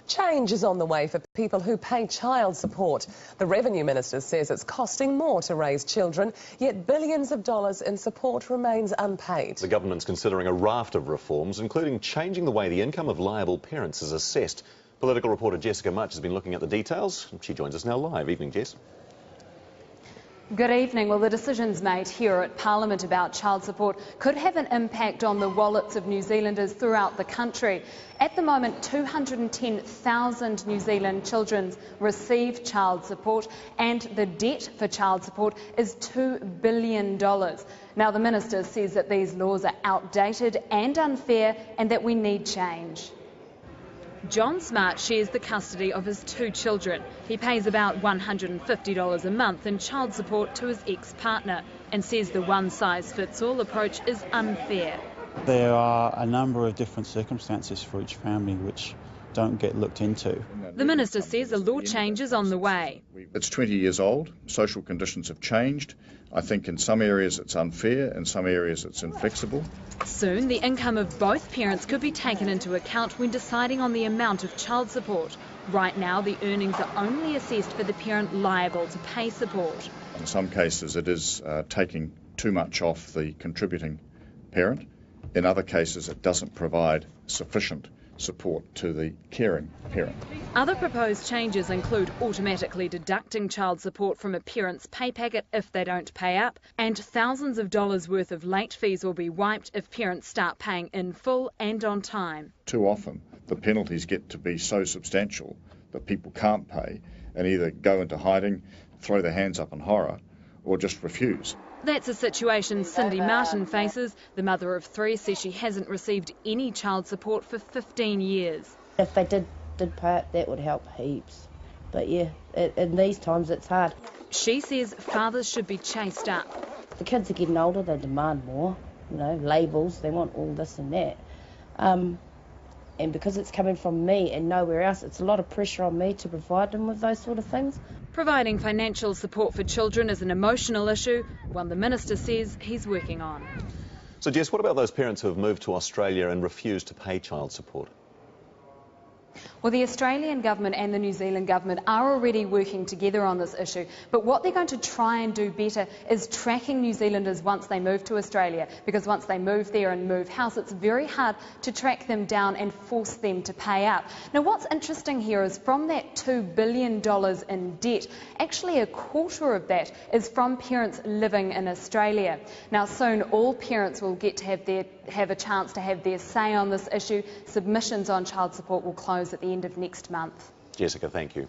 Change is on the way for people who pay child support. The Revenue Minister says it's costing more to raise children, yet billions of dollars in support remains unpaid. The government's considering a raft of reforms, including changing the way the income of liable parents is assessed. Political reporter Jessica Mutch has been looking at the details. She joins us now live. Evening, Jess. Good evening. Well, the decisions made here at Parliament about child support could have an impact on the wallets of New Zealanders throughout the country. At the moment, 210,000 New Zealand children receive child support, and the debt for child support is $2 billion. Now, the Minister says that these laws are outdated and unfair and that we need change. John Smart shares the custody of his two children. He pays about $150 a month in child support to his ex-partner and says the one-size-fits-all approach is unfair. There are a number of different circumstances for each family which don't get looked into. The Minister says a law change is on the way. It's 20 years old. Social conditions have changed. I think in some areas it's unfair, in some areas it's inflexible. Soon, the income of both parents could be taken into account when deciding on the amount of child support. Right now, the earnings are only assessed for the parent liable to pay support. In some cases, it is taking too much off the contributing parent. In other cases, it doesn't provide sufficient support to the caring parent. Other proposed changes include automatically deducting child support from a parent's pay packet if they don't pay up, and thousands of dollars worth of late fees will be wiped if parents start paying in full and on time. Too often, the penalties get to be so substantial that people can't pay and either go into hiding, throw their hands up in horror, or just refuse. That's a situation Cindy Martin faces. The mother of three says she hasn't received any child support for 15 years. If they did pay it, that would help heaps. But yeah, in these times it's hard. She says fathers should be chased up. The kids are getting older, they demand more, labels, they want all this and that. And because it's coming from me and nowhere else, it's a lot of pressure on me to provide them with those sort of things. Providing financial support for children is an emotional issue, one the Minister says he's working on. So, Jess, what about those parents who have moved to Australia and refused to pay child support? Well, the Australian government and the New Zealand government are already working together on this issue, but what they're going to try and do better is tracking New Zealanders once they move to Australia, because once they move there and move house, it's very hard to track them down and force them to pay up. Now, what's interesting here is from that $2 billion in debt, actually a quarter of that is from parents living in Australia. Now, soon all parents will get to have a chance to have their say on this issue. Submissions on child support will close at the end of next month. Jessica, thank you.